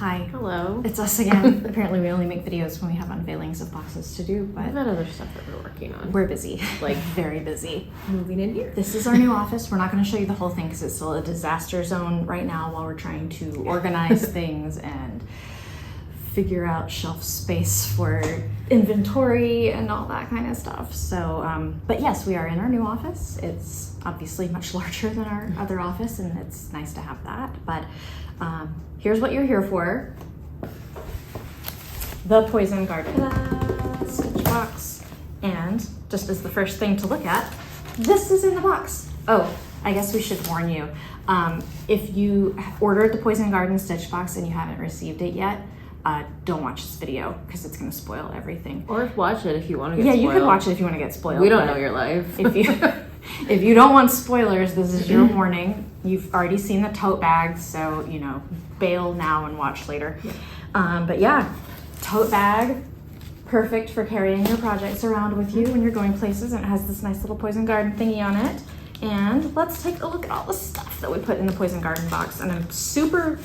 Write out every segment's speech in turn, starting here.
Hi. Hello. It's us again. Apparently we only make videos when we have unveilings of boxes to do, but We've got other stuff that we're working on. we're busy. Like, very busy. Moving in here. This is our new office. We're not going to show you the whole thing because it's still a disaster zone right now while we're trying to organize things and figure out shelf space for inventory and all that kind of stuff. So, but yes, we are in our new office. It's obviously much larger than our other office, and it's nice to have that. But here's what you're here for. The Poison Garden stitch box. And just as the first thing to look at, this is in the box. Oh, I guess we should warn you. If you ordered the Poison Garden stitch box and you haven't received it yet, don't watch this video because it's going to spoil everything. Or watch it if you want to get spoiled. Yeah, you could watch it if you want to get spoiled. We don't know your life. If you don't want spoilers, this is your warning. You've already seen the tote bag, so, you know, bail now and watch later. Yeah. But yeah, tote bag, perfect for carrying your projects around with you when you're going places, and it has this nice little Poison Garden thingy on it. And let's take a look at all the stuff that we put in the Poison Garden box. And I'm super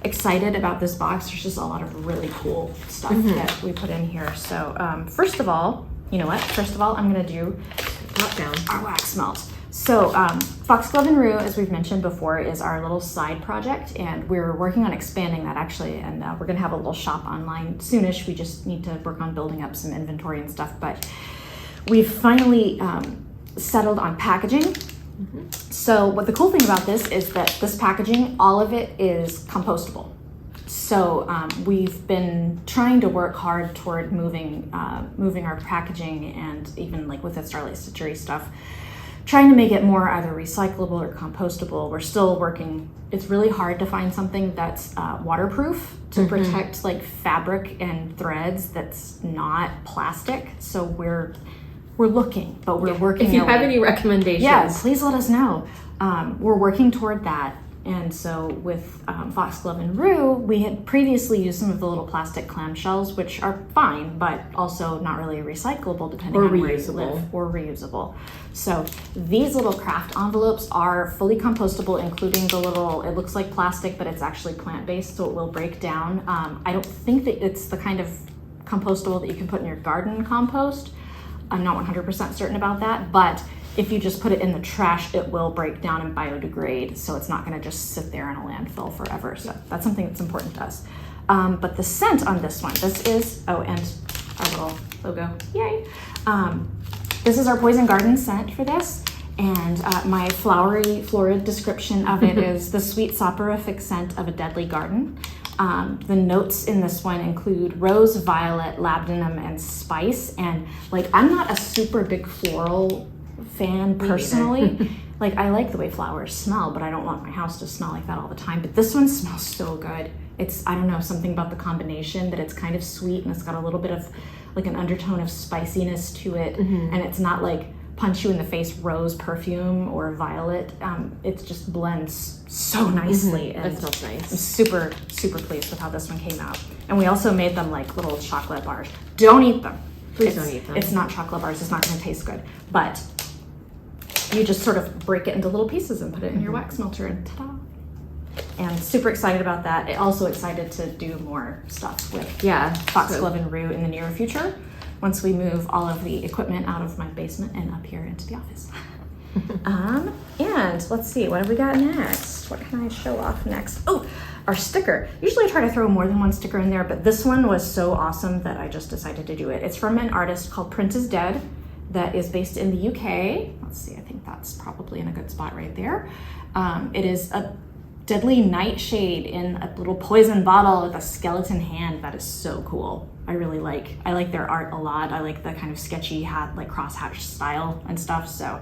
excited about this box. There's just a lot of really cool stuff that we put in here. So first of all, you know what? First of all, I'm gonna do Top down. our wax melt. So Foxglove Rue, as we've mentioned before, is our little side project, and we're working on expanding that actually, and we're gonna have a little shop online soonish. We just need to work on building up some inventory and stuff, but we've finally settled on packaging. So what the cool thing about this is that this packaging, all of it is compostable. So we've been trying to work hard toward moving our packaging, and even like with the Starlight Stitchery stuff, trying to make it more either recyclable or compostable. We're still working. It's really hard to find something that's waterproof to protect like fabric and threads that's not plastic. So we're looking, but we're working. If you have any recommendations, yeah, please let us know. We're working toward that. And so with Foxglove Rue, we had previously used some of the little plastic clamshells, which are fine, but also not really recyclable depending on where you live, or reusable. So these little craft envelopes are fully compostable, including the little, it looks like plastic, but it's actually plant-based, so it will break down. I don't think that it's the kind of compostable that you can put in your garden compost. I'm not 100% certain about that, but if you just put it in the trash, it will break down and biodegrade, so it's not gonna just sit there in a landfill forever. So that's something that's important to us. But the scent on this one, this is, oh, and our little logo, yay. This is our Poison Garden scent for this, and my flowery, florid description of it is the sweet soporific scent of a deadly garden. The notes in this one include rose, violet, labdanum, and spice. And like, I'm not a super big floral fan personally. Like, I like the way flowers smell, but I don't want my house to smell like that all the time. But this one smells so good. It's, I don't know, something about the combination that it's kind of sweet and it's got a little bit of like an undertone of spiciness to it. And it's not like punch you in the face rose perfume or violet. It just blends so nicely. And that smells nice. I'm super, super pleased with how this one came out. And we also made them like little chocolate bars. Don't eat them. Please don't eat them. It's not chocolate bars. It's not going to taste good. But you just sort of break it into little pieces and put it in your wax melter, and ta-da. And super excited about that. Also excited to do more stuff with Foxglove Rue in the near future, once we move all of the equipment out of my basement and up here into the office. And let's see, what have we got next? What can I show off next? Oh, our sticker. Usually I try to throw more than one sticker in there, but this one was so awesome that I just decided to do it. It's from an artist called Print is Dead that is based in the UK. Let's see, I think that's probably in a good spot right there. It is a deadly nightshade in a little poison bottle with a skeleton hand. That is so cool. I like their art a lot. I like the kind of sketchy hat, like crosshatch style and stuff. So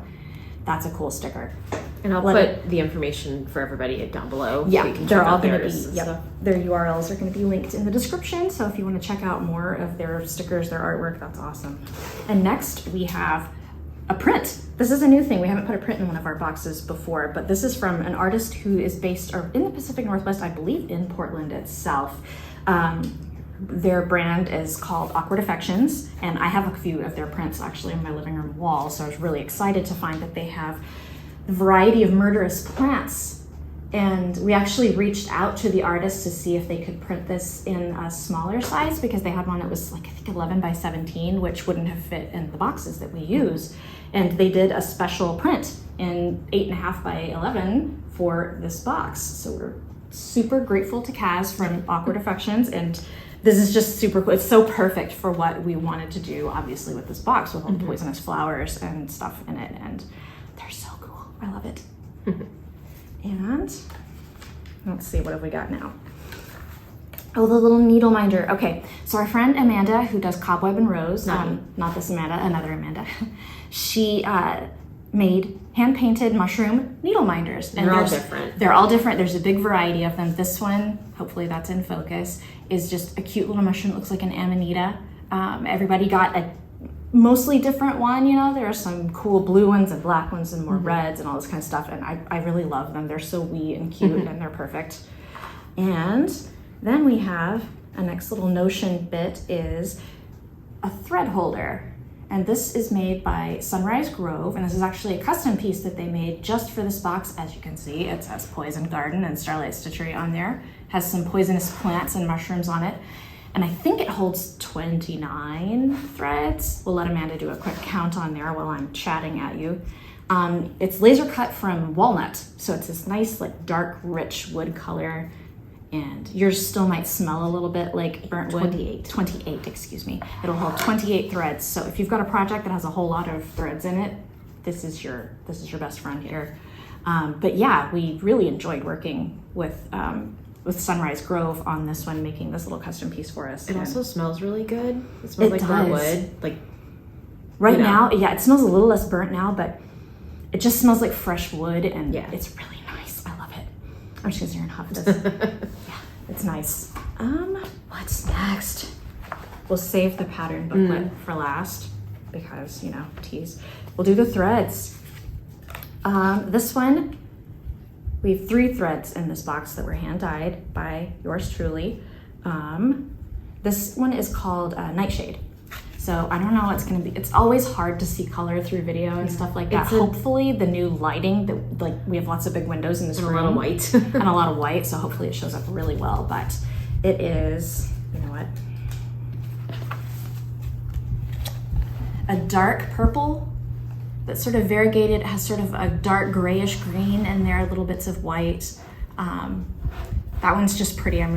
that's a cool sticker. And I'll put the information for everybody down below. Yeah, so they're all going to be, their URLs are going to be linked in the description. So if you want to check out more of their stickers, their artwork, that's awesome. And next we have a print. This is a new thing. We haven't put a print in one of our boxes before, but this is from an artist who is based in the Pacific Northwest, I believe in Portland itself. Their brand is called Awkward Affections, and I have a few of their prints actually on my living room wall, so I was really excited to find that they have a variety of murderous plants And we actually reached out to the artist to see if they could print this in a smaller size because they had one that was like, I think 11 by 17, which wouldn't have fit in the boxes that we use. And they did a special print in 8.5 by 11 for this box. So we're super grateful to Kaz from Awkward Affections, and this is just super cool. It's so perfect for what we wanted to do, obviously, with this box with all the poisonous flowers and stuff in it, and they're so cool. I love it. And let's see, what have we got now? Oh, the little needle minder. Okay, so our friend Amanda, who does Cobweb and Rose, not this Amanda, another Amanda, she made hand-painted mushroom needle minders. And they're all different. They're all different. There's a big variety of them. This one, hopefully that's in focus, is just a cute little mushroom. It looks like an amanita. Everybody got a mostly different one, you know. There are some cool blue ones and black ones and more reds and all this kind of stuff, and I really love them. They're so wee and cute and they're perfect. And then we have a next little Notion bit is a thread holder. And this is made by Sunrise Grove, and this is actually a custom piece that they made just for this box. As you can see, it says Poison Garden and Starlight Stitchery on there. Has some poisonous plants and mushrooms on it. And I think it holds 29 threads. We'll let Amanda do a quick count on there while I'm chatting at you. It's laser cut from walnut, so it's this nice, like, dark, rich wood color. And yours still might smell a little bit like burnt wood. 28, excuse me. It'll hold 28 threads. So if you've got a project that has a whole lot of threads in it, this is your best friend here. But yeah, we really enjoyed working with Sunrise Grove on this one, making this little custom piece for us. It also smells really good. It smells like burnt wood. Like right now, yeah, it smells a little less burnt now, but it just smells like fresh wood, and it's really nice. I love it. I'm just gonna sit here and huff this. Yeah, it's nice. What's next? We'll save the pattern booklet for last because, you know, tease. We'll do the threads. This one, we have 3 threads in this box that were hand dyed by yours truly. This one is called Nightshade. So I don't know what it's gonna be. It's always hard to see color through video and stuff like that. Hopefully the new lighting, that like we have lots of big windows in this room. A lot of white. And a lot of white, so hopefully it shows up really well. But it is, you know what? A dark purple that's sort of variegated. It has sort of a dark grayish green in there, little bits of white. That one's just pretty. I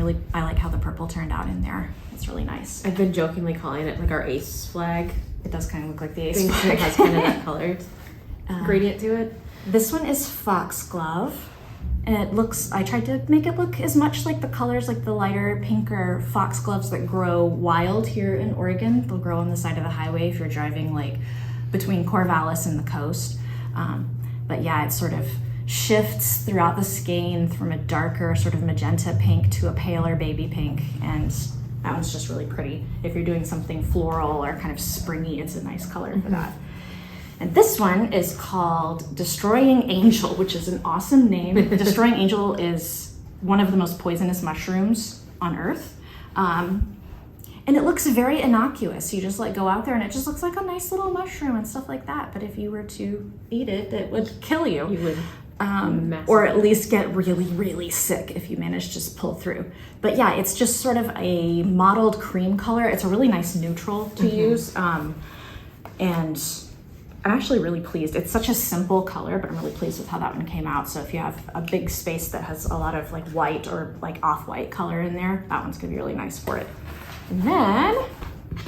like how the purple turned out in there. It's really nice. I've been jokingly calling it like our ace flag. It does kind of look like the ace flag. It has kind of that color gradient to it. This one is Foxglove. And it looks, I tried to make it look as much like the colors, like the lighter pinker foxgloves that grow wild here in Oregon. They'll grow on the side of the highway if you're driving like between Corvallis and the coast. But yeah, it sort of shifts throughout the skein from a darker sort of magenta pink to a paler baby pink. And that one's just really pretty. If you're doing something floral or kind of springy, it's a nice color for that. And this one is called Destroying Angel, which is an awesome name. Destroying Angel is one of the most poisonous mushrooms on Earth. And it looks very innocuous. You just like go out there and it just looks like a nice little mushroom and stuff like that. But if you were to eat it, it would kill you. You would. Or at least get really, really sick if you manage to just pull through. But yeah, it's just sort of a mottled cream color. It's a really nice neutral to use. And I'm actually really pleased. It's such a simple color, but I'm really pleased with how that one came out. So if you have a big space that has a lot of like white or like off-white color in there, that one's gonna be really nice for it. And then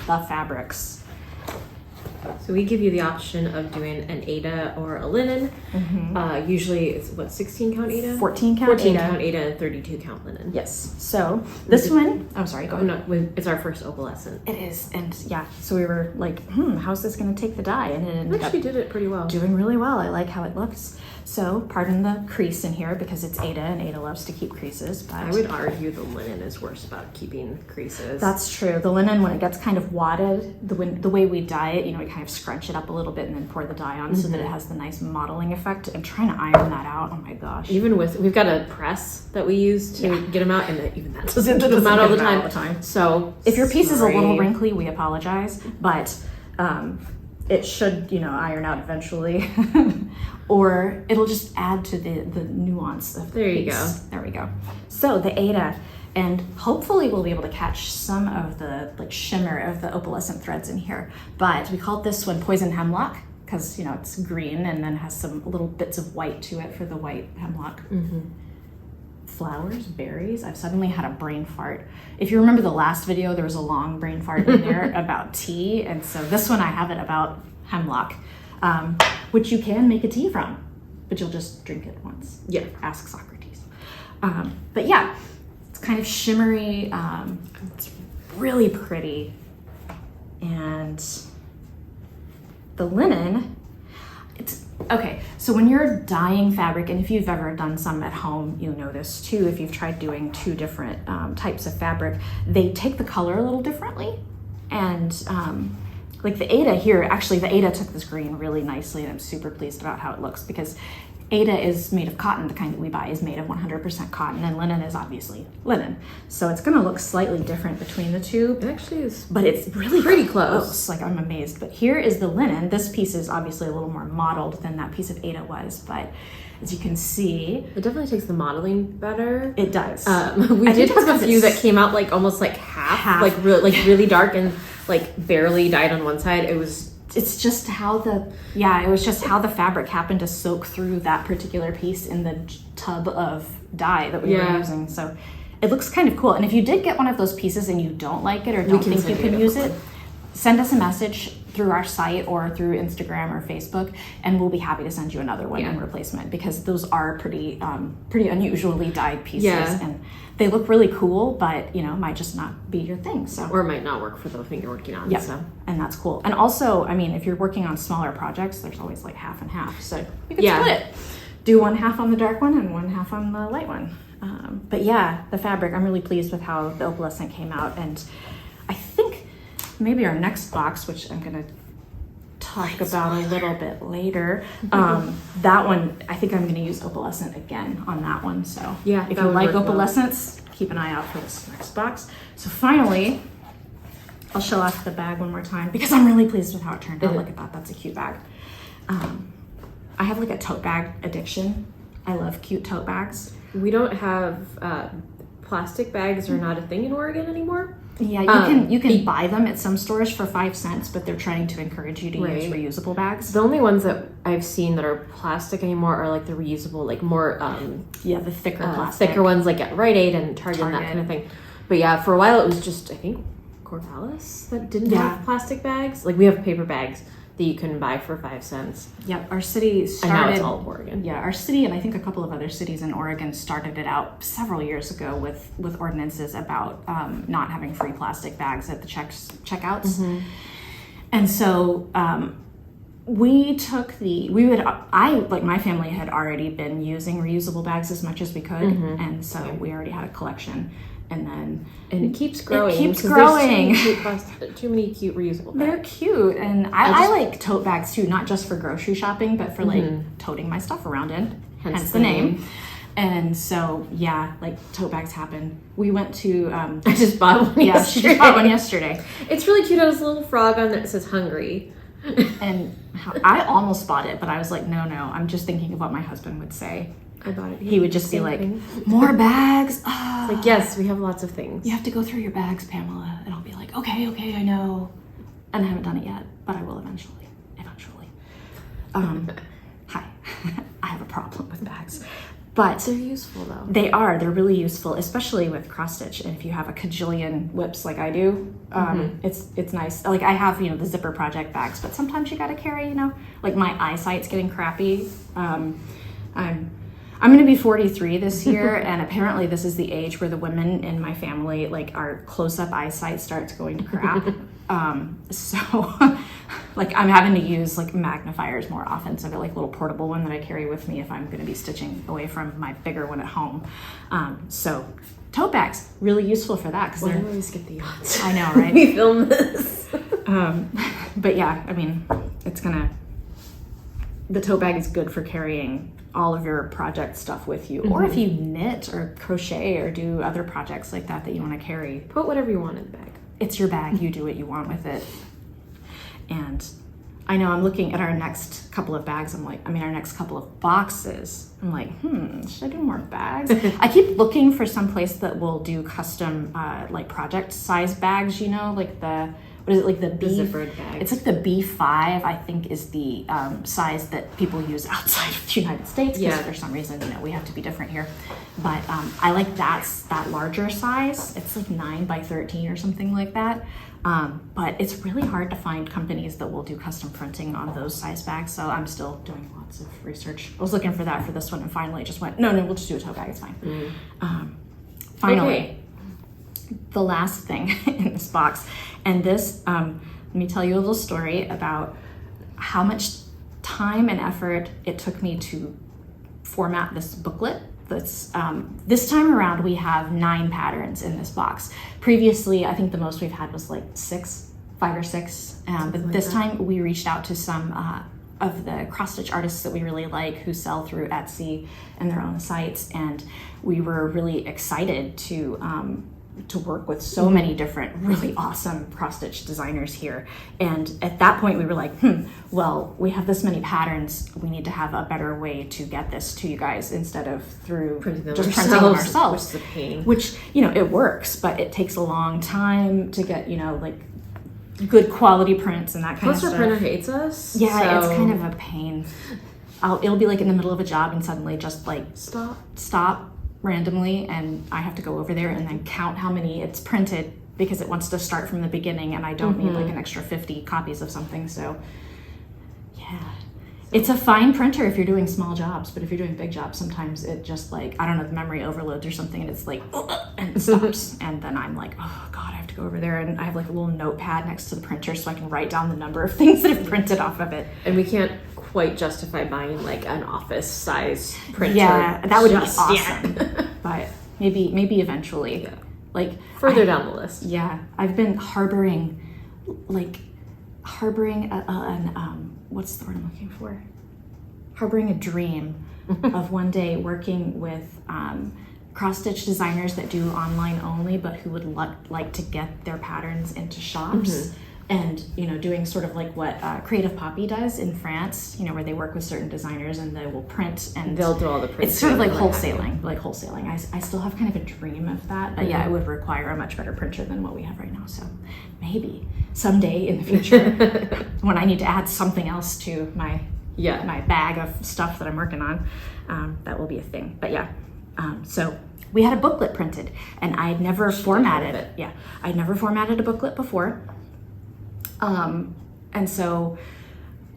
the fabrics. So we give you the option of doing an Aida or a linen. Usually it's what, 16 count Aida? 14 count 14 Aida. count Aida and 32 count linen. Yes. So this one, I'm sorry, go ahead. No, it's our first opalescent. It is, and yeah, so we were like, how's this gonna take the dye? And it ended up Actually did it pretty well. doing really well. I like how it looks. So pardon the crease in here because it's Aida and Aida loves to keep creases, but I would argue the linen is worse about keeping creases. that's true. The linen, when it gets kind of wadded, the way we dye it, you know, we kind of scrunch it up a little bit and then pour the dye on so that it has the nice modeling effect. And trying to iron that out, oh my gosh. Even we've got a press that we use to get them out, and even that doesn't It get them out all the time. time. So If your piece is a little sorry. wrinkly, we apologize, but it should, you know, iron out eventually. Or it'll just add to the nuance of the There you piece. go. There we go. So the Ada, and hopefully we'll be able to catch some of the like shimmer of the opalescent threads in here. But we called this one Poison Hemlock because, you know, it's green and then has some little bits of white to it for the white hemlock. Flowers, berries. I've suddenly had a brain fart. If you remember the last video, there was a long brain fart in there about tea. And so this one I have it about hemlock, which you can make a tea from, but you'll just drink it once. Yeah. Ask Socrates. But yeah, it's kind of shimmery. It's really pretty. And the linen, it's okay. So when you're dyeing fabric, and if you've ever done some at home, you'll know this too. If you've tried doing two different types of fabric, they take the color a little differently. And like the Ada here, actually the Ada took this green really nicely, and I'm super pleased about how it looks because Ada is made of cotton. The kind that we buy is made of 100% cotton, and linen is obviously linen. So it's gonna look slightly different between the two. It actually is, but it's really pretty close. Like, I'm amazed. But here is the linen. This piece is obviously a little more modeled than that piece of Ada was, but as you can see, it definitely takes the modeling better. It does. We did have a few that came out like almost like half. Like really dark and like barely dyed on one side. It's just how it was just how the fabric happened to soak through that particular piece in the tub of dye that we were using. So it looks kind of cool. And if you did get one of those pieces and you don't like it or don't think you can use it, send us a message through our site or through Instagram or Facebook, and we'll be happy to send you another one in replacement, because those are pretty unusually dyed pieces, and they look really cool, but you know, might just not be your thing. So, or might not work for the thing you're working on. Yeah, so. And that's cool. And also, I mean, if you're working on smaller projects, there's always like half and half, so you can split it. Do one half on the dark one and one half on the light one. But yeah, the fabric, I'm really pleased with how the opalescent came out, and I think maybe our next box, which I'm gonna talk about a little bit later, that one, I think I'm gonna use opalescent again on that one. So yeah, if you like opalescents, keep an eye out for this next box. So finally, I'll show off the bag one more time because I'm really pleased with how it turned out. Look at that, that's a cute bag. I have like a tote bag addiction. I love cute tote bags. We don't have plastic bags are not a thing in Oregon anymore. Yeah, you can buy them at some stores for 5 cents, but they're trying to encourage you to use reusable bags. The only ones that I've seen that are plastic anymore are like the reusable, like more the thicker plastic. Thicker ones like at Rite Aid and Target and that kind of thing. But yeah, for a while it was just, I think, Corvallis that didn't have plastic bags. Like we have paper bags that you can buy for 5 cents. Yep, our city started. And now it's all Oregon. Yeah, our city and I think a couple of other cities in Oregon started it out several years ago with ordinances about not having free plastic bags at the checkouts. And so my family had already been using reusable bags as much as we could, and so we already had a collection. And it keeps growing. It keeps growing. Too many cute reusable bags. They're cute, and I like tote bags too, not just for grocery shopping, but for like toting my stuff around in. Hence the name. And so yeah, like tote bags happen. We went to. I just bought one. Yeah, she just bought one yesterday. It's really cute. It has a little frog on that says "hungry." And I almost bought it, but I was like, no, I'm just thinking of what my husband would say. I bought it. He would just be like, more bags. Like, yes, we have lots of things. You have to go through your bags, Pamela. And I'll be like, okay, I know. And I haven't done it yet, but I will eventually. Hi, I have a problem with bags. But they're useful though. They're really useful, especially with cross stitch. And if you have a cajillion whips like I do, it's nice. Like I have, the zipper project bags, but sometimes you gotta carry, like my eyesight's getting crappy. I'm gonna be 43 this year, and apparently this is the age where the women in my family, like our close-up eyesight starts going to crap. So like I'm having to use like magnifiers more often. So I've got like a little portable one that I carry with me if I'm gonna be stitching away from my bigger one at home. So tote bags, really useful for that. Because I always get the odds. I know, right? We film this. But yeah, I mean, the tote bag is good for carrying all of your project stuff with you, or if you knit or crochet or do other projects like that you want to carry. Put whatever you want in the bag. It's your bag. You do what you want with it. And I know I'm looking at our next couple of bags. Our next couple of boxes. I'm like, should I do more bags? I keep looking for some place that will do custom, like project size bags, like what is it, like the zippered bag. It's like the B5, I think, is the size that people use outside of the United States, because for some reason, we have to be different here. But I like that larger size. It's like 9 by 13 or something like that. But it's really hard to find companies that will do custom printing on those size bags, so I'm still doing lots of research. I was looking for that for this one, and finally just went, no, we'll just do a tote bag, it's fine. Finally, the last thing in this box, and this, let me tell you a little story about how much time and effort it took me to format this booklet. This time around, we have 9 patterns in this box. Previously, I think the most we've had was like 5 or 6. But this time we reached out to some of the cross-stitch artists that we really like, who sell through Etsy and their own sites. And we were really excited to work with so many different really awesome cross-stitch designers here. And at that point we were like, well, we have this many patterns, we need to have a better way to get this to you guys instead of through printing them ourselves. Which is a pain. Which, it works, but it takes a long time to get, like good quality prints and that kind of stuff. Plus our printer hates us. Yeah, it's kind of a pain. It'll be like in the middle of a job and suddenly just like stop randomly, and I have to go over there and then count how many it's printed, because it wants to start from the beginning, and I don't need like an extra 50 copies of something. So yeah, it's a fine printer if you're doing small jobs, but if you're doing big jobs, sometimes it just like, I don't know, the memory overloads or something, and it's like and it stops. And then I'm like, oh god, I have to go over there, and I have like a little notepad next to the printer so I can write down the number of things that have printed off of it. And we can't quite justify buying like an office size printer. Yeah, that would be awesome. But maybe eventually. Yeah. Like further down the list. Yeah, I've been harboring what's the word I'm looking for? Harboring a dream of one day working with cross-stitch designers that do online only, but who would like to get their patterns into shops. And, doing sort of like what Creative Poppy does in France, where they work with certain designers and they will print and they'll do all the printing. It's sort of like wholesaling. I still have kind of a dream of that, but yeah, it would require a much better printer than what we have right now. So maybe someday in the future, when I need to add something else to my bag of stuff that I'm working on, that will be a thing. But yeah, so we had a booklet printed, and I'd never formatted it. Yeah, I'd never formatted a booklet before. And so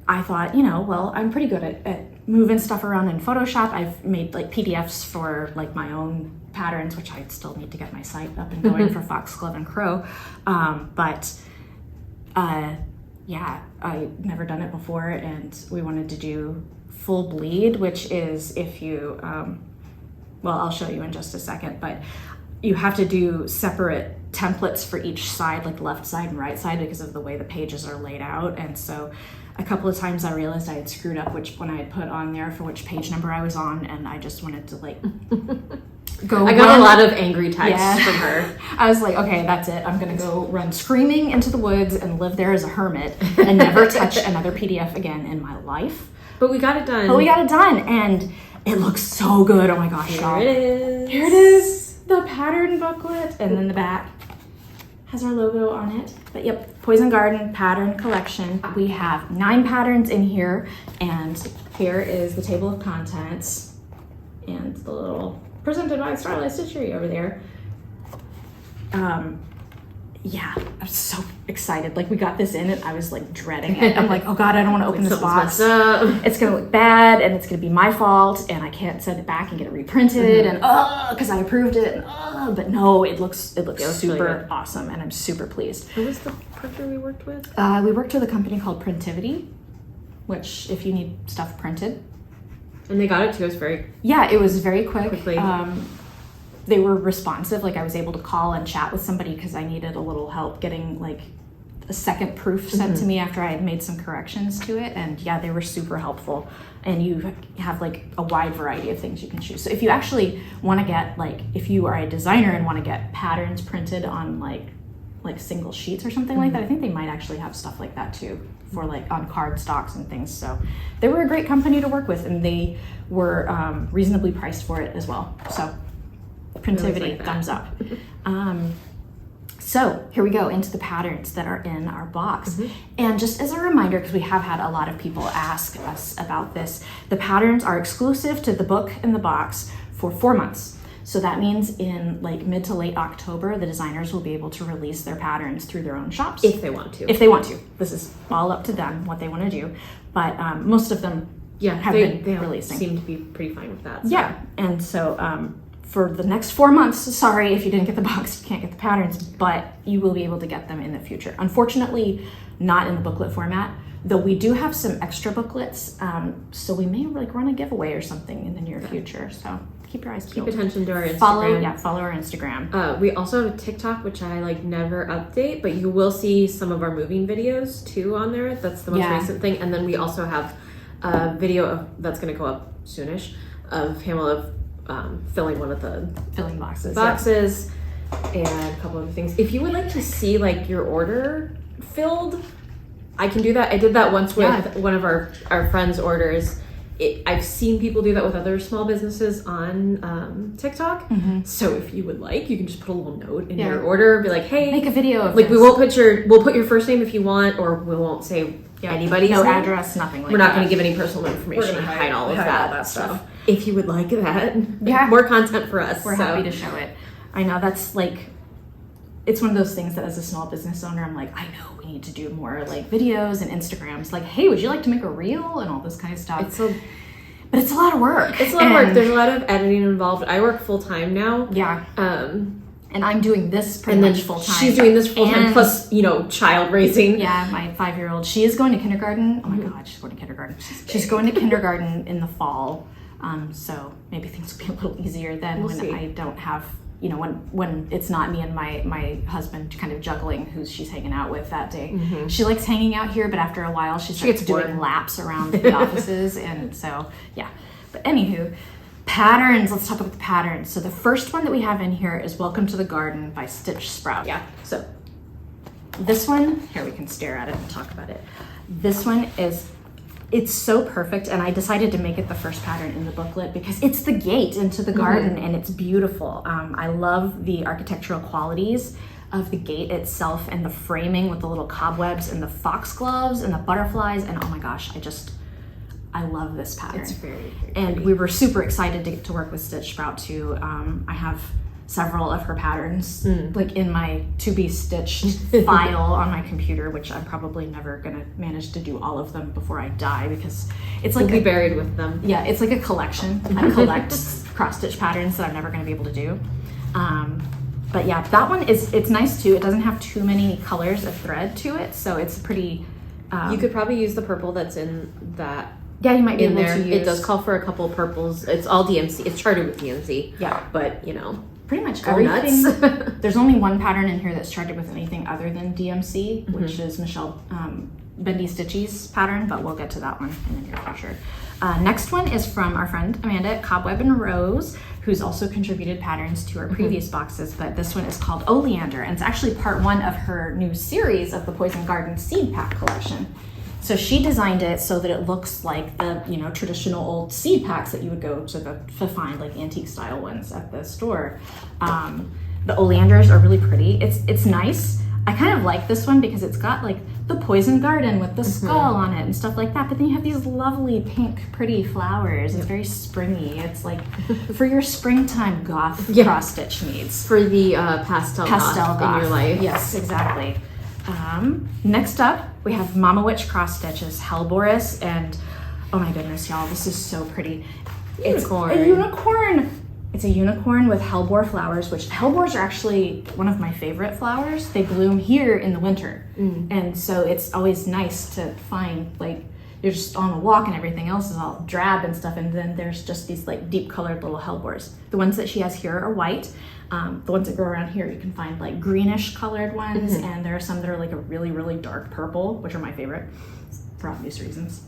I thought, well, I'm pretty good at moving stuff around in Photoshop. I've made like PDFs for like my own patterns, which I still need to get my site up and going for Foxglove and Crow. Yeah, I'd never done it before, and we wanted to do full bleed, which is if you, well, I'll show you in just a second, but you have to do separate templates for each side, like the left side and right side, because of the way the pages are laid out. And so a couple of times I realized I had screwed up which one I had put on there for which page number I was on, and I just wanted to like go. I got a lot of angry texts from her. I was like, okay, that's it. I'm gonna go run screaming into the woods and live there as a hermit and never touch another PDF again in my life. But we got it done. And it looks so good. Oh my gosh, Here it is. The pattern booklet, and then the back has our logo on it. But yep, Poison Garden pattern collection. We have 9 patterns in here, and here is the table of contents and the little presented by Starlight Stitchery over there. Yeah, I'm so excited. Like, we got this in and I was like dreading it. I'm like, oh god, I don't want to open this box. It's gonna look bad, and it's gonna be my fault, and I can't send it back and get it reprinted, and because I approved it, and but no, it looks super really awesome, and I'm super pleased. Who was the printer we worked with? We worked with a company called Printivity, which if you need stuff printed. And they got it to us it was very quickly. They were responsive. Like, I was able to call and chat with somebody because I needed a little help getting like a second proof sent to me after I had made some corrections to it. And yeah, they were super helpful. And you have like a wide variety of things you can choose. So if you actually want to get, like, if you are a designer and want to get patterns printed on like like single sheets or something like that. I think they might actually have stuff like that too for like on card stocks and things. So they were a great company to work with, and they were reasonably priced for it as well. So Printivity, like thumbs up. So here we go into the patterns that are in our box. And just as a reminder, because we have had a lot of people ask us about this, the patterns are exclusive to the book in the box for 4 months. So that means in like mid to late October, the designers will be able to release their patterns through their own shops. If they want to. If they want to. This is all up to them, what they want to do. But most of them have been releasing. Seem to be pretty fine with that. So. Yeah, and so for the next 4 months, sorry if you didn't get the box, you can't get the patterns, but you will be able to get them in the future. Unfortunately, not in the booklet format, though we do have some extra booklets, so we may like run a giveaway or something in the near future. So keep your eyes peeled. Keep attention to our Instagram. Follow our Instagram. We also have a TikTok, which I like never update, but you will see some of our moving videos too on there. That's the most recent thing. And then we also have a video that's going to go up soonish of Pamela filling one of the filling boxes and a couple other things. If you would like to see like your order filled, I can do that. I did that once with one of our friends' orders. I've seen people do that with other small businesses on TikTok. So if you would like, you can just put a little note in your order, be like, hey, make a video of like this. we'll put your first name if you want, or we won't say anybody's no name. Address, nothing like We're that. not going to give any personal information and hide all of that stuff. If you would like that, more content for us. We're happy to show it. I know that's like, it's one of those things that as a small business owner, I'm like, I know we need to do more like videos and Instagrams. Like, hey, would you like to make a reel and all this kind of stuff? But it's a lot of work. It's a lot of work. There's a lot of editing involved. I work full time now. Yeah. And I'm doing this pretty much full time. She's doing this full time plus, child raising. Yeah, my 5-year-old. She is going to kindergarten. Oh my God, she's going to kindergarten. She's going to kindergarten in the fall. So maybe things will be a little easier then I don't have, when it's not me and my husband kind of juggling who she's hanging out with that day. She likes hanging out here, but after a while she starts doing laps around the offices. And so, yeah. But anywho, patterns. Let's talk about the patterns. So the first one that we have in here is Welcome to the Garden by Stitch Sprout. Yeah. So this one, here we can stare at it and talk about it. This one it's so perfect, and I decided to make it the first pattern in the booklet because it's the gate into the garden and it's beautiful. I love the architectural qualities of the gate itself and the framing with the little cobwebs and the foxgloves and the butterflies, and oh my gosh, I love this pattern. It's very, very and pretty. We were super excited to get to work with Stitch Sprout too. I have several of her patterns like in my to be stitched file on my computer, which I'm probably never gonna manage to do all of them before I die because it's like we'll be buried with them. Yeah, it's like a collection. I collect cross stitch patterns that I'm never gonna be able to do. But yeah, that one it's nice too. It doesn't have too many colors of thread to it, so it's pretty. You could probably use the purple that's in that. Yeah, you might be in able there. to use. It does call for a couple purples. It's all DMC. It's charted with DMC. Yeah, but pretty much go everything. nuts. There's only one pattern in here that's charted with anything other than DMC, which is Michelle Bendy Stitchy's pattern, but we'll get to that one in the near future. Next one is from our friend Amanda at Cobweb and Rose, who's also contributed patterns to our previous boxes, but this one is called Oleander, and it's actually part 1 of her new series of the Poison Garden Seed Pack collection. So she designed it so that it looks like the traditional old seed packs that you would go to find, like antique style ones at the store. The oleanders are really pretty. It's nice. I kind of like this one because it's got like the poison garden with the skull on it and stuff like that. But then you have these lovely pink, pretty flowers. It's very springy. It's like for your springtime goth cross stitch needs. For the pastel goth in your life. Yes, exactly. Next up, we have Mama Witch cross stitches, Hellboris, and oh my goodness, y'all, this is so pretty. Unicorn. It's a unicorn. It's a unicorn with hellebore flowers, which hellebores are actually one of my favorite flowers. They bloom here in the winter. And so it's always nice to find, like, you're just on a walk and everything else is all drab and stuff, and then there's just these like deep colored little hellebores. The ones that she has here are white. The ones that grow around here, you can find like greenish colored ones, and there are some that are like a really, really dark purple, which are my favorite for obvious reasons.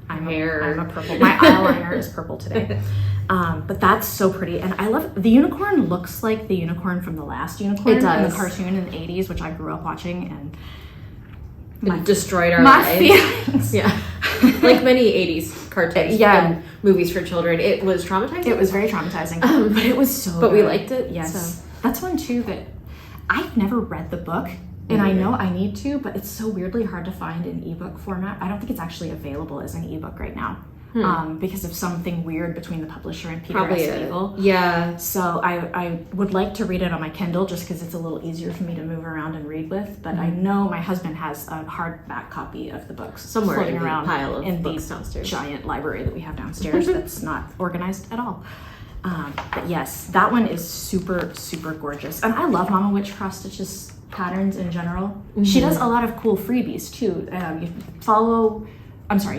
I'm a purple. My eyeliner is purple today. But that's so pretty. And I love, the unicorn looks like the unicorn from the last unicorn. It does. In the cartoon in the 80s, which I grew up watching, and it destroyed our my lives. feelings. Yeah. Like many 80s cartoons and movies for children. It was traumatizing. It was very traumatizing. But it was so But good. we liked it. Yes. So. That's one too that I've never read the book. And I know I need to, but it's so weirdly hard to find in ebook format. I don't think it's actually available as an ebook right now. Because of something weird between the publisher and Peter S. Beagle. Yeah. So I would like to read it on my Kindle just because it's a little easier for me to move around and read with. But I know my husband has a hardback copy of the books somewhere floating in the around pile of in books the downstairs. Giant library that we have downstairs that's not organized at all. But yes, that one is super, super gorgeous. And I love Mama Witch Cross Stitch's patterns in general. She does a lot of cool freebies too. You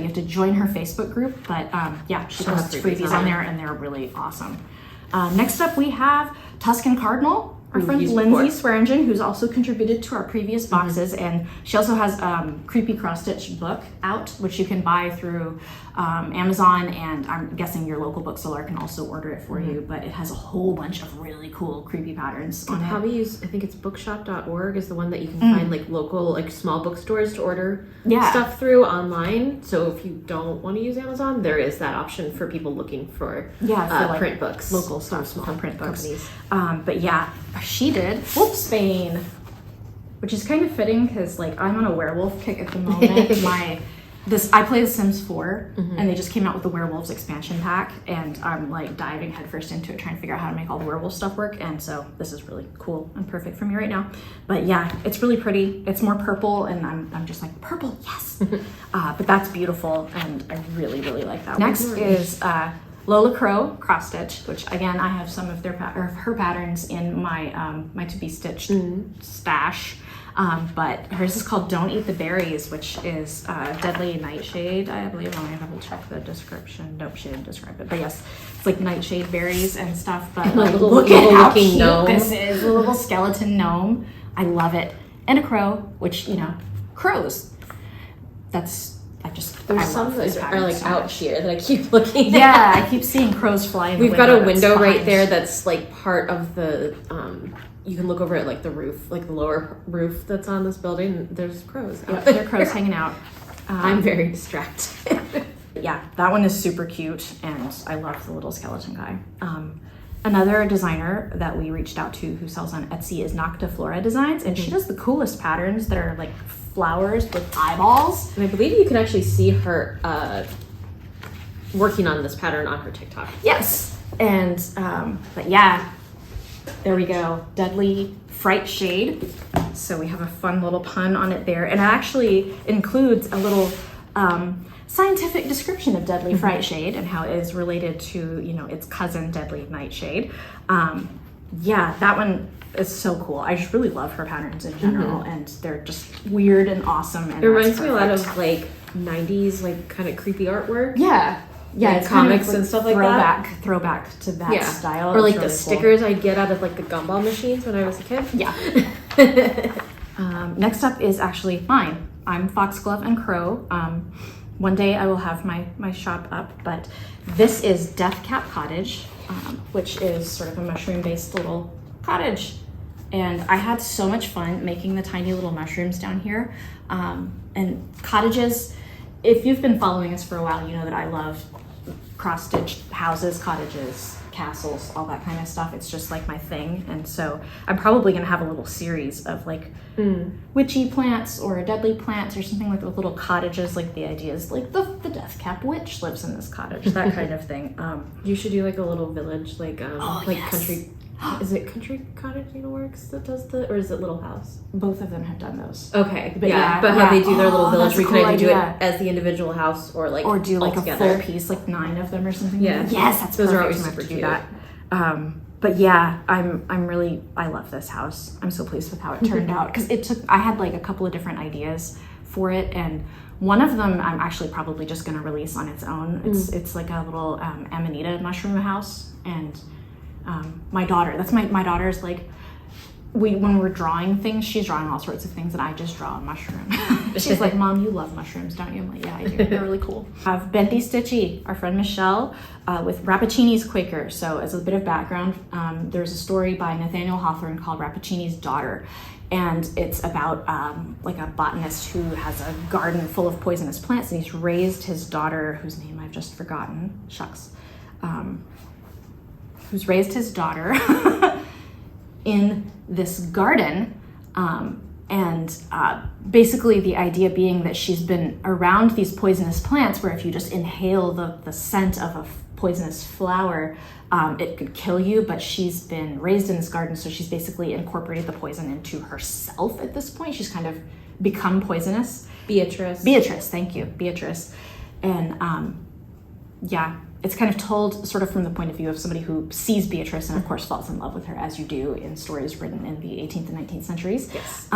have to join her Facebook group, but yeah, she posts freebies on there and they're really awesome. Next up we have Tuscan Cardinal, our friend Lindsay Swearingen, who's also contributed to our previous boxes, and she also has Creepy Cross Stitch book out, which you can buy through Amazon, and I'm guessing your local bookseller can also order it for you, but it has a whole bunch of really cool creepy patterns on it. Probably use, I think it's bookshop.org is the one that you can find like local, like small bookstores to order stuff through online. So if you don't want to use Amazon, there is that option for people looking for like print books, local stuff, small print books. Companies. But yeah, she did Wolfsbane, which is kind of fitting because like I'm on a werewolf kick at the moment. I play The Sims 4, and they just came out with the Werewolves expansion pack, and I'm like diving headfirst into it, trying to figure out how to make all the werewolf stuff work, and so this is really cool and perfect for me right now. But yeah, it's really pretty. It's more purple, and I'm just like, purple, yes! But that's beautiful, and I really, really like that. Next is Lola Crow Cross Stitch, which again, I have some of her patterns in my my to be stitched stash. But hers is called Don't Eat the Berries, which is Deadly Nightshade, I believe. Let me double check the description. Nope, she didn't describe it. But yes, it's like nightshade berries and stuff. But like, look at how cute this is. A little skeleton gnome. I love it. And a crow, which, crows. There's some that are like out here that I keep looking at. Yeah, I keep seeing crows fly in the window. We've got a window right there that's like part of the you can look over at like the roof, like the lower roof that's on this building. There's crows. Yep, there are crows hanging out. I'm very distracted. Yeah, that one is super cute, and I love the little skeleton guy. Another designer that we reached out to who sells on Etsy is Noctiflora Designs, and she does the coolest patterns that are like flowers with eyeballs. And I believe you can actually see her working on this pattern on her TikTok. Yes, and but yeah, there we go. Deadly Fright Shade. So we have a fun little pun on it there, and it actually includes a little scientific description of Deadly Fright Shade and how it is related to its cousin Deadly Nightshade. Yeah, that one is so cool. I just really love her patterns in general, and they're just weird and awesome. And it reminds me a lot of like 90s, like kind of creepy artwork. Yeah, like it's comics kind of and stuff like throwback to that style. Or like really the stickers I'd get out of like the gumball machines when I was a kid. Yeah. Next up is actually mine. I'm Foxglove and Crow. One day I will have my shop up, but this is Cat Cottage, which is sort of a mushroom-based little cottage. And I had so much fun making the tiny little mushrooms down here. And cottages, if you've been following us for a while, you know that I love cross-stitched houses, cottages, castles, all that kind of stuff. It's just like my thing. And so I'm probably gonna have a little series of like witchy plants or deadly plants or something like with little cottages. Like the idea is like the death cap witch lives in this cottage, that kind of thing. You should do like a little village, like yes. country. Is it Country Cottage Works that does or is it Little House? Both of them have done those. Okay, but how they do their little village, we can either do it idea. as the individual house or do like a together. full piece, like 9 of them or something. Yeah, yes, that's those perfect. are always super to do cute. that. But yeah, I love this house. I'm so pleased with how it turned out because I had like a couple of different ideas for it, and one of them I'm actually probably just going to release on its own. It's like a little Amanita mushroom house, and my daughter, that's my daughter's like when we're drawing things, she's drawing all sorts of things, and I just draw a mushroom. She's like, Mom, you love mushrooms, don't you? I'm like, yeah, I do. They're really cool. I have Bendy Stitchy, our friend Michelle, with Rappuccini's Quaker. So as a bit of background, there's a story by Nathaniel Hawthorne called Rappuccini's Daughter. And it's about like a botanist who has a garden full of poisonous plants, and he's raised his daughter, whose name I've just forgotten, who's raised his daughter in this garden, and basically the idea being that she's been around these poisonous plants where if you just inhale the scent of a poisonous flower, it could kill you, but she's been raised in this garden, so she's basically incorporated the poison into herself at this point. She's kind of become poisonous. Beatrice, thank you, Beatrice. And yeah, it's kind of told sort of from the point of view of somebody who sees Beatrice and of course falls in love with her, as you do in stories written in the 18th and 19th centuries. Yes.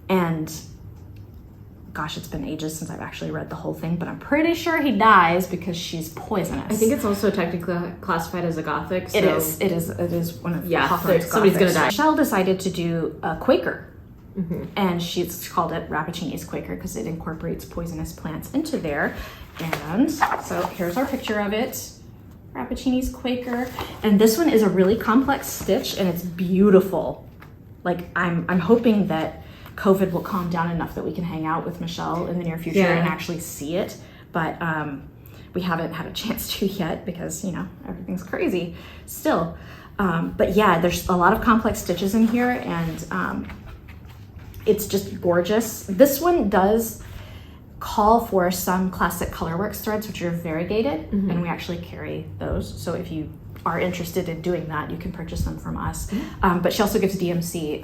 And gosh, it's been ages since I've actually read the whole thing, but I'm pretty sure he dies because she's poisonous. I think it's also technically classified as a Gothic. So. It is one of Hawthorne's Gothics. Somebody's gonna die. Michelle decided to do a Quaker. Mm-hmm. And she's called it Rappuccini's Quaker because it incorporates poisonous plants into there. And so here's our picture of it, Rappuccini's Quaker. And this one is a really complex stitch, and it's beautiful. Like I'm hoping that COVID will calm down enough that we can hang out with Michelle in the near future and actually see it. But we haven't had a chance to yet because, you know, everything's crazy still. But yeah, there's a lot of complex stitches in here, and it's just gorgeous. This one does call for some classic Colorworks threads, which are variegated, and we actually carry those. So if you are interested in doing that, you can purchase them from us. But she also gives DMC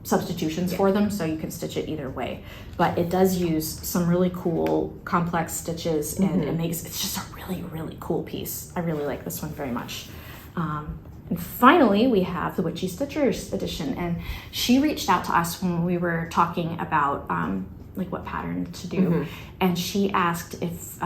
substitutions for them, so you can stitch it either way. But it does use some really cool complex stitches, and it's just a really, really cool piece. I really like this one very much. And finally, we have the Witchy Stitchers edition, and she reached out to us when we were talking about like what pattern to do, and she asked if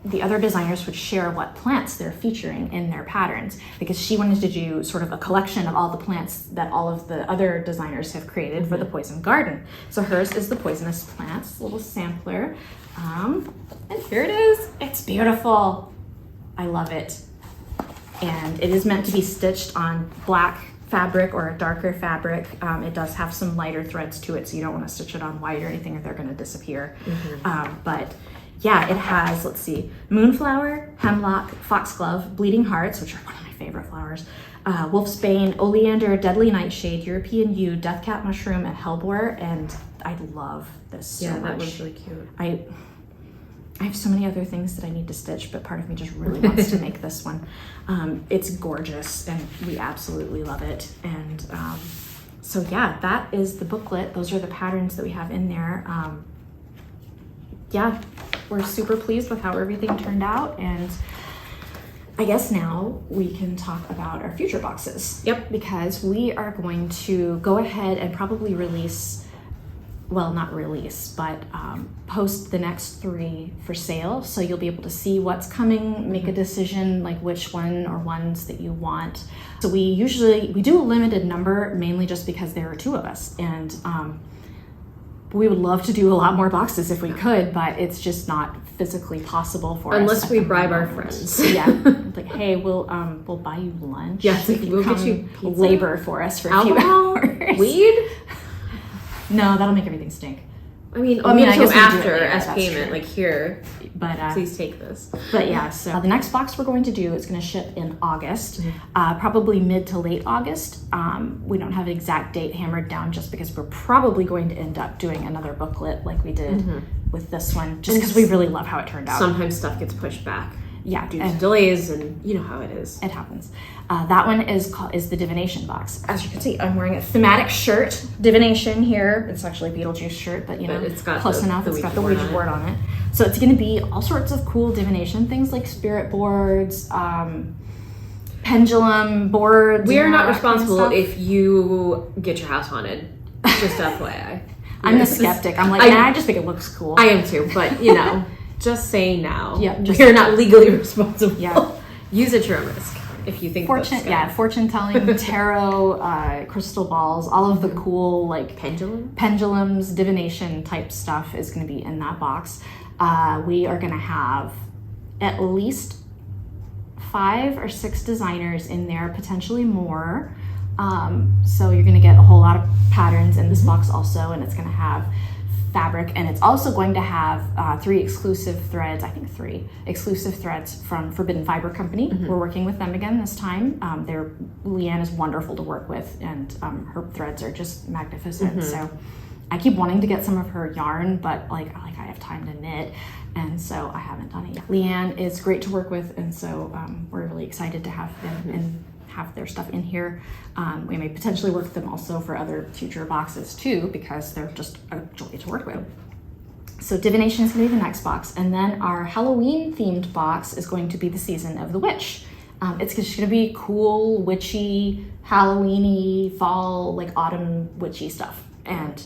the other designers would share what plants they're featuring in their patterns, because she wanted to do sort of a collection of all the plants that all of the other designers have created for the Poison Garden. So hers is the Poisonous Plants, little sampler, and here it is. It's beautiful. I love it. And it is meant to be stitched on black fabric or a darker fabric. It does have some lighter threads to it, so you don't want to stitch it on white or anything, or they're going to disappear. But yeah, it has, let's see, moonflower, hemlock, foxglove, bleeding hearts, which are one of my favorite flowers, wolfsbane, oleander, deadly nightshade, European yew, deathcap mushroom, and hellebore. And I love this so much. Yeah, that was really cute. I have so many other things that I need to stitch, but part of me just really wants to make this one. It's gorgeous, and we absolutely love it. And so yeah, that is the booklet. Those are the patterns that we have in there. Yeah, we're super pleased with how everything turned out, and I guess now we can talk about our future boxes. Yep. Because we are going to go ahead and probably release, well, not release, but post the next 3 for sale. So you'll be able to see what's coming, make a decision, like which one or ones that you want. So we do a limited number, mainly just because there are 2 of us. And we would love to do a lot more boxes if we could, but it's just not physically possible for us. Unless we bribe our friends. Yeah. Like, hey, we'll buy you lunch. Yeah, like, we'll get you pizza? Labor for us for a few hours. Weed? No, that'll make everything stink. I mean, I guess after as payment, like here, but please take this. But yeah, so the next box we're going to do is going to ship in August, probably mid to late August. We don't have an exact date hammered down just because we're probably going to end up doing another booklet like we did with this one, just because we really love how it turned out. Sometimes stuff gets pushed back. Yeah, due to delays, and you know how it is. It happens. That one is the divination box. As you can see, I'm wearing a thematic shirt, divination here. It's actually a Beetlejuice shirt, but you know, it's got close enough. It's got the Ouija board on it. So it's going to be all sorts of cool divination things, like spirit boards, pendulum boards. We are not responsible if you get your house haunted. Just FYI. I'm the skeptic. I'm like, I just think it looks cool. I am too, but you know. Just say now. Yeah, you're not legally responsible. Yeah, use at your own risk. if you think fortune telling, tarot, crystal balls, all of the cool like pendulums, divination type stuff is going to be in that box. We are going to have at least 5 or 6 designers in there, potentially more. So you're going to get a whole lot of patterns in this box also, and it's going to have fabric, and it's also going to have 3 exclusive threads, I think 3 exclusive threads from Forbidden Fiber Company. We're working with them again this time. Leanne is wonderful to work with, and her threads are just magnificent. So I keep wanting to get some of her yarn, but like I have time to knit, and so I haven't done it yet. Leanne is great to work with, and so we're really excited to have them and have their stuff in here. We may potentially work with them also for other future boxes too, because they're just a joy to work with. So divination is going to be the next box, and then our Halloween themed box is going to be the Season of the Witch. It's just going to be cool, witchy, Halloweeny, fall, like autumn witchy stuff, and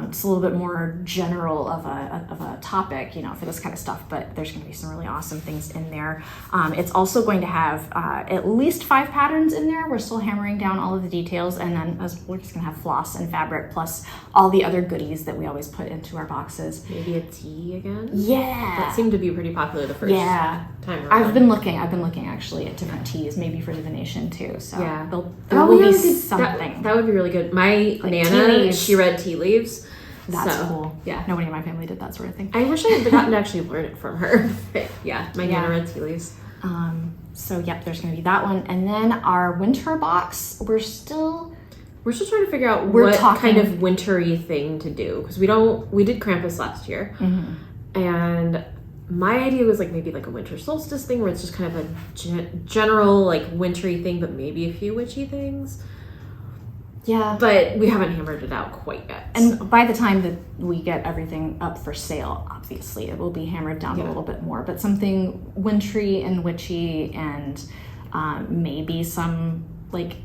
it's a little bit more general of a topic, you know, for this kind of stuff, but there's going to be some really awesome things in there. It's also going to have at least 5 patterns in there. We're still hammering down all of the details, and then we're just going to have floss and fabric plus all the other goodies that we always put into our boxes. Maybe a tea again? Yeah. That seemed to be pretty popular the first time around. I've been looking actually at different teas, maybe for divination too. So yeah, there will be something. That would be really good. My Nana, she read tea leaves. That's cool. Yeah. Nobody in my family did that sort of thing. I wish I had gotten to actually learn it from her. Yeah, my Nana read tea leaves. So yep, there's going to be that one, and then our winter box. We're still trying to figure out what kind of wintry thing to do, because we did Krampus last year, and my idea was like maybe like a winter solstice thing where it's just kind of a general like wintry thing, but maybe a few witchy things. Yeah. But we haven't hammered it out quite yet. And by the time that we get everything up for sale, obviously it will be hammered down a little bit more. But something wintry and witchy, and maybe some like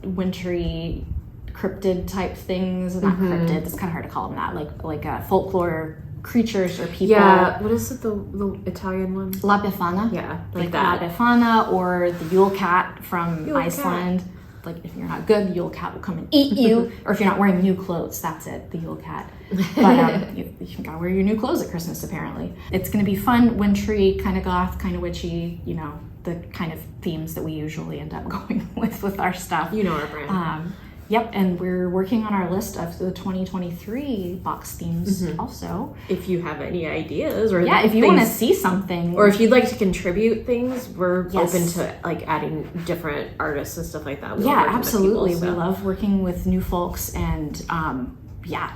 wintry cryptid type things. Not cryptid, it's kind of hard to call them that. Like folklore creatures or people. Yeah, what is it, the Italian one? La Befana. Yeah, like that. La Befana, or the Yule Cat from Iceland. Like if you're not good, the Yule Cat will come and eat you. Or if you're not wearing new clothes, that's it, the Yule Cat. But you gotta wear your new clothes at Christmas, apparently. It's gonna be fun, wintry, kind of goth, kind of witchy, you know, the kind of themes that we usually end up going with our stuff. You know our brand. Yep, and we're working on our list of the 2023 box themes also. If you have any ideas, or if you want to see something, or if you'd like to contribute things, we're open to like adding different artists and stuff like that. Absolutely. We love working with new folks, and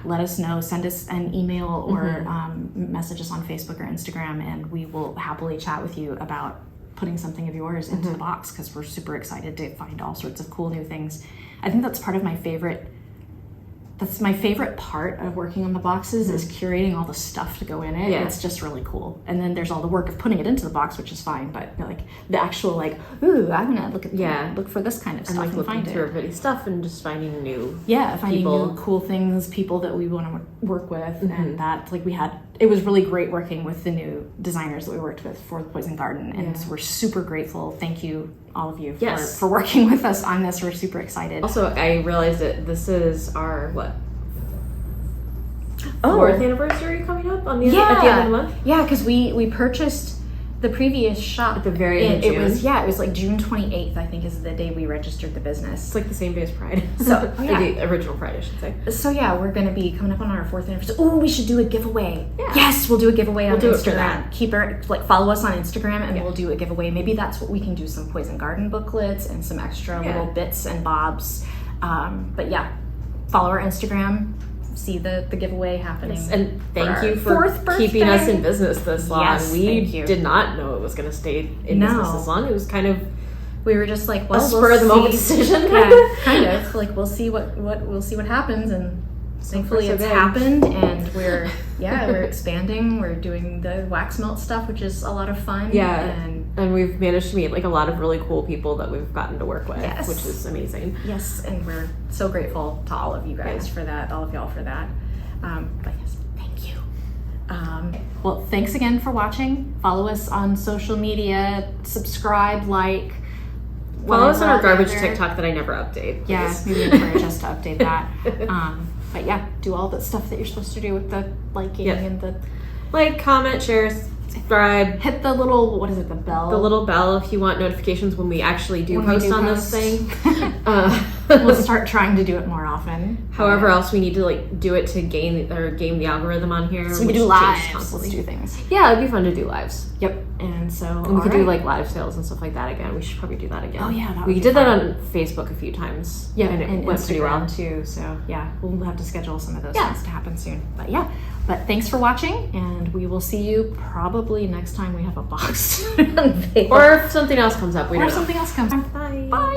let us know. Send us an email or message us on Facebook or Instagram, and we will happily chat with you about putting something of yours into the box, because we're super excited to find all sorts of cool new things. I think that's part of my favorite. That's my favorite part of working on the boxes is curating all the stuff to go in it. Yeah. It's just really cool. And then there's all the work of putting it into the box, which is fine. But you know, like the actual I'm gonna look for this kind of stuff and looking find through everybody's stuff and just finding new new cool things, people that we want to work with, and that it was really great working with the new designers that we worked with for the Poison Garden, and we're super grateful. Thank you, all of you, for working with us on this. We're super excited. Also, I realized that this is our 4th anniversary coming up at the end of the month. Yeah, because we purchased the previous shop at the very end of June. It was like June 28th, I think, is the day we registered the business. It's like the same day as Pride. So the original Pride, I should say. So we're going to be coming up on our 4th anniversary. Oh, we should do a giveaway. Yeah. Yes, we'll do a giveaway on Instagram. Follow us on Instagram, and we'll do a giveaway. Maybe that's what we can do, some Poison Garden booklets and some extra little bits and bobs. Follow our Instagram. See the giveaway happening. Yes, and thank you for keeping us in business this long. Yes, we did not know it was going to stay in business this long. It was kind of, we were just like, a spur of the moment decision. Kind of like we'll see what happens, and thankfully it's happened, and we're expanding. We're doing the wax melt stuff, which is a lot of fun. And we've managed to meet like a lot of really cool people that we've gotten to work with, which is amazing. Yes, and we're so grateful to all of you guys for that, all of y'all for that. Thank you. Well, thanks again for watching. Follow us on social media, subscribe, like, Follow us on our garbage there. TikTok that I never update. Yeah, maybe encourage us to update that. But yeah, do all the stuff that you're supposed to do with the liking and the like, comment, share, subscribe. Hit the little, what is it, the bell? The little bell if you want notifications when we actually do post on this thing. We'll start trying to do it more often. However else we need to like do it to game the algorithm on here. So we can do lives. Let's do things. Yeah, it'd be fun to do lives. Yep. And so we could do like live sales and stuff like that again. We should probably do that again. Oh yeah, we did that on Facebook a few times. Yeah, and it went Instagram pretty well too. So yeah, we'll have to schedule some of those things to happen soon. But yeah, but thanks for watching, and we will see you probably next time we have a box. Or if something else comes up, we don't know. Something else comes up. Bye. Bye.